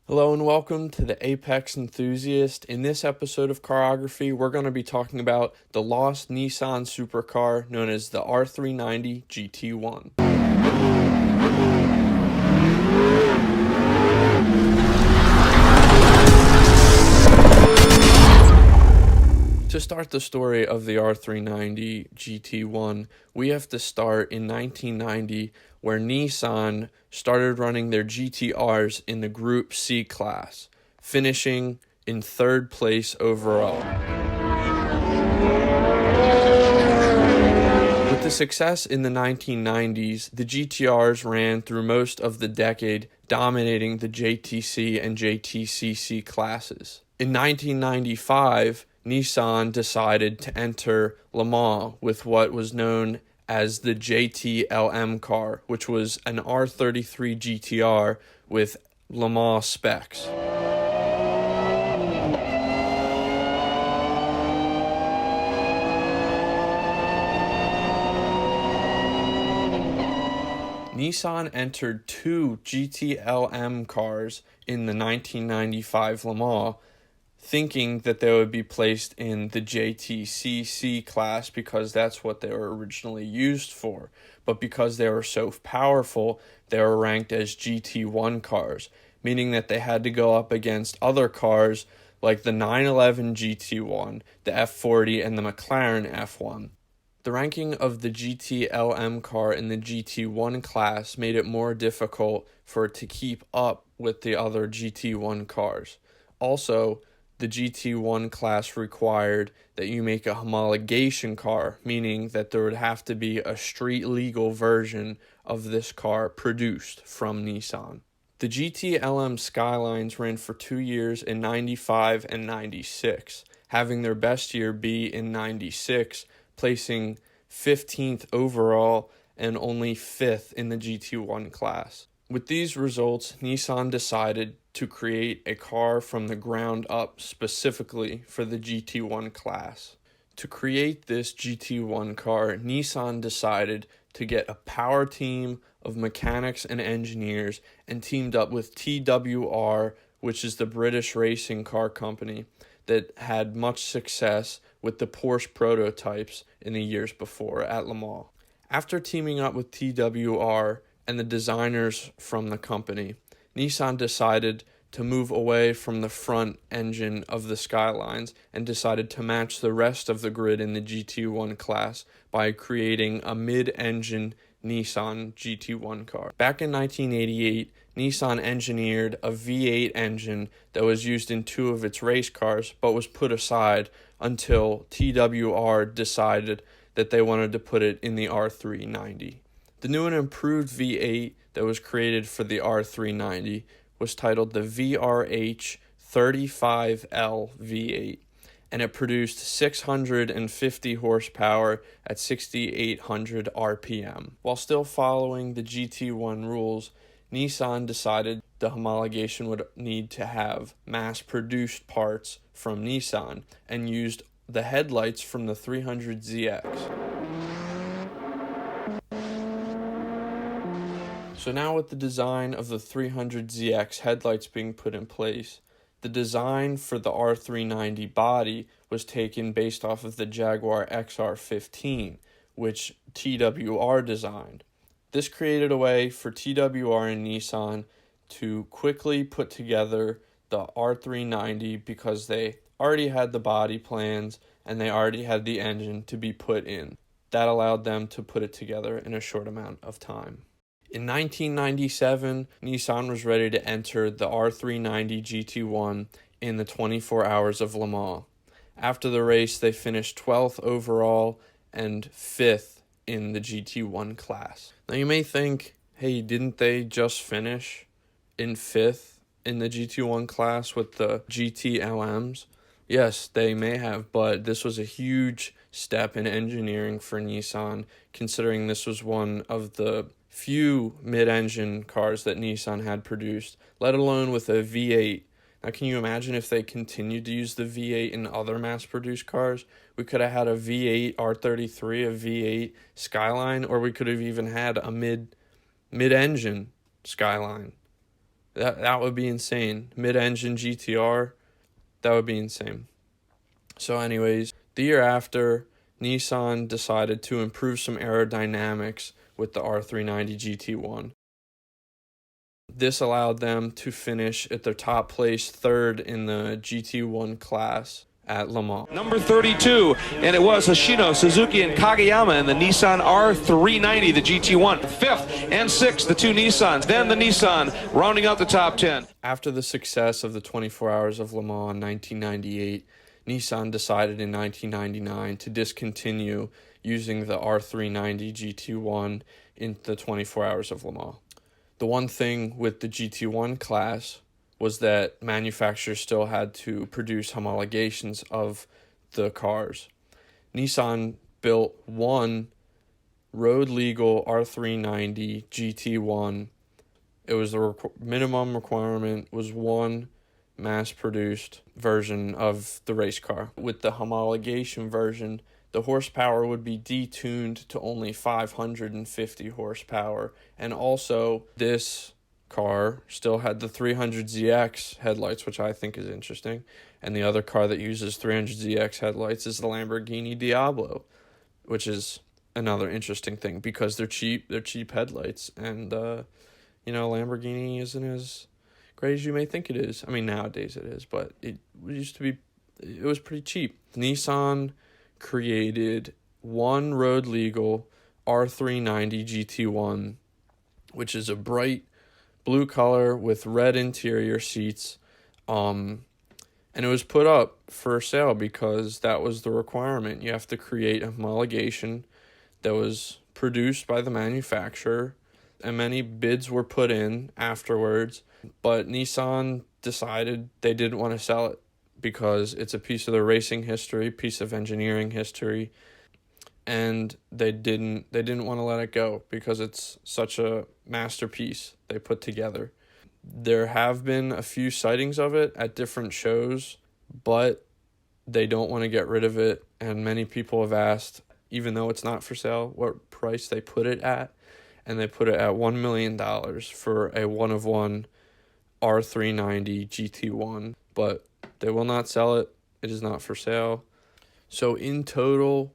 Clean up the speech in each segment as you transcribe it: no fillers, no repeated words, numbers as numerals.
Hello and welcome to the Apex Enthusiast. In this episode of Carography, we're going to be talking about the lost Nissan supercar known as the R390 GT1. To start the story of the R390 GT1, we have to start in 1990, where Nissan started running their GTRs in the Group C class, finishing in third place overall. With the success in the 1990s, the GTRs ran through most of the decade, dominating the JTC and JTCC classes. In 1995, Nissan decided to enter Le Mans with what was known as the JT-LM car, which was an R33 GTR with Le Mans specs. Nissan entered two GT-LM cars in the 1995 Le Mans, thinking that they would be placed in the JTCC class because that's what they were originally used for. But because they were so powerful, they were ranked as GT1 cars, meaning that they had to go up against other cars like the 911 GT1, the F40, and the McLaren F1. The ranking of the GT-LM car in the GT1 class made it more difficult for it to keep up with the other GT1 cars. Also, the GT1 class required that you make a homologation car, meaning that there would have to be a street legal version of this car produced from Nissan. The GT-LM Skylines ran for 2 years in 95 and 96, having their best year be in 96, placing 15th overall and only 5th in the GT1 class. With these results, Nissan decided to create a car from the ground up specifically for the GT1 class. To create this GT1 car, Nissan decided to get a power team of mechanics and engineers and teamed up with TWR, which is the British racing car company that had much success with the Porsche prototypes in the years before at Le Mans. After teaming up with TWR and the designers from the company, Nissan decided to move away from the front engine of the Skylines and decided to match the rest of the grid in the GT1 class by creating a mid-engine Nissan GT1 car. Back in 1988, Nissan engineered a V8 engine that was used in two of its race cars, but was put aside until TWR decided that they wanted to put it in the R390. The new and improved V8 that was created for the R390 was titled the VRH 35L V8, and it produced 650 horsepower at 6,800 RPM. While still following the GT1 rules, Nissan decided the homologation would need to have mass-produced parts from Nissan and used the headlights from the 300ZX. So now with the design of the 300ZX headlights being put in place, the design for the R390 body was taken based off of the Jaguar XR15, which TWR designed. This created a way for TWR and Nissan to quickly put together the R390 because they already had the body plans and they already had the engine to be put in. That allowed them to put it together in a short amount of time. In 1997, Nissan was ready to enter the R390 GT1 in the 24 Hours of Le Mans. After the race, they finished 12th overall and 5th in the GT1 class. Now you may think, hey, didn't they just finish in 5th in the GT1 class with the GT-LMs? Yes, they may have, but this was a huge step in engineering for Nissan, considering this was one of the few mid-engine cars that Nissan had produced, let alone with a V8. Now, can you imagine if they continued to use the V8 in other mass-produced cars? We could have had a V8 R33, a V8 Skyline, or we could have even had a mid-engine Skyline. That would be insane. Mid-engine GTR, that would be insane. So anyways, the year after, Nissan decided to improve some aerodynamics with the R390 GT1. This allowed them to finish at their top place, third in the GT1 class at Le Mans. Number 32, and it was Hoshino, Suzuki, and Kageyama in the Nissan R390, the GT1. Fifth and sixth, the two Nissans. Then the Nissan rounding out the top 10. After the success of the 24 Hours of Le Mans in 1998, Nissan decided in 1999 to discontinue using the R390 GT1 in the 24 Hours of Le Mans. The one thing with the GT1 class was that manufacturers still had to produce homologations of the cars. Nissan built one road legal R390 GT1. It was the minimum requirement was one mass-produced version of the race car. With the homologation version, the horsepower would be detuned to only 550 horsepower. And also, this car still had the 300ZX headlights, which I think is interesting. And the other car that uses 300ZX headlights is the Lamborghini Diablo, which is another interesting thing because they're cheap. They're cheap headlights. And, Lamborghini isn't as great as you may think it is. I mean, nowadays it is, but it was pretty cheap. Nissan created one road legal R390 GT1, which is a bright blue color with red interior seats, and it was put up for sale because that was the requirement. You have to create a homologation that was produced by the manufacturer, and many bids were put in afterwards, but Nissan decided they didn't want to sell it because it's a piece of their racing history, piece of engineering history, and they didn't want to let it go because it's such a masterpiece they put together. There have been a few sightings of it at different shows, but they don't want to get rid of it, and many people have asked, even though it's not for sale, what price they put it at, and they put it at $1 million for a one-of-one R390 GT1, but they will not sell it. It is not for sale. So in total,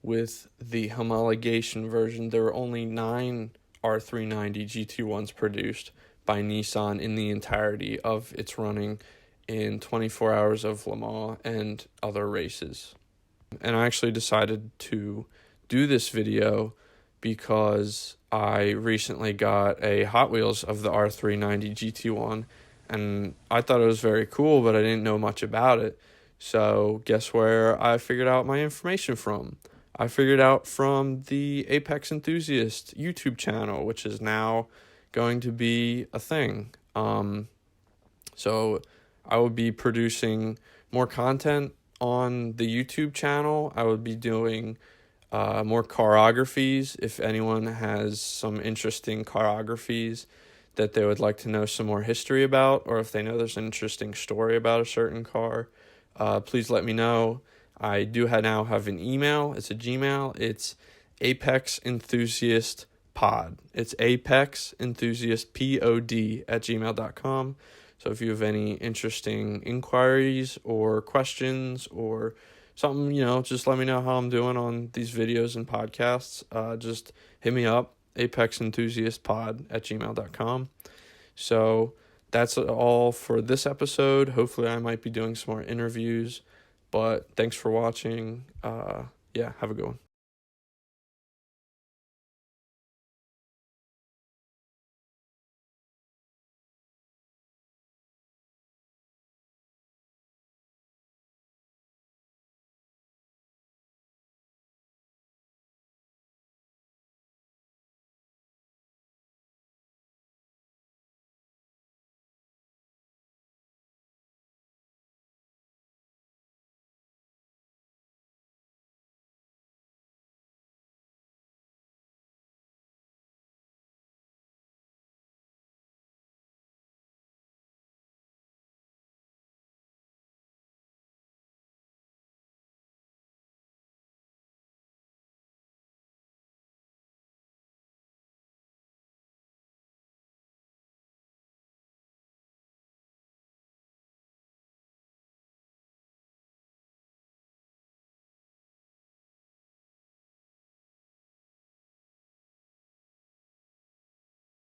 with the homologation version, there were only 9 R390 GT1s produced by Nissan in the entirety of its running in 24 Hours of Le Mans and other races. And I actually decided to do this video because I recently got a Hot Wheels of the R390 GT1, and I thought it was very cool, but I didn't know much about it. So guess where I figured out my information from? I figured out from the Apex Enthusiast YouTube channel, which is now going to be a thing. So I will be producing more content on the YouTube channel. I would be doing more carographies. If anyone has some interesting carographies that they would like to know some more history about, or if they know there's an interesting story about a certain car, please let me know. I do now have an email. It's a Gmail. It's Apex Enthusiast Pod. It's Apex Enthusiast Pod at gmail.com. So if you have any interesting inquiries or questions or something, just let me know how I'm doing on these videos and podcasts. Just hit me up, apexenthusiastpod at gmail.com. So that's all for this episode. Hopefully I might be doing some more interviews, but thanks for watching. Have a good one.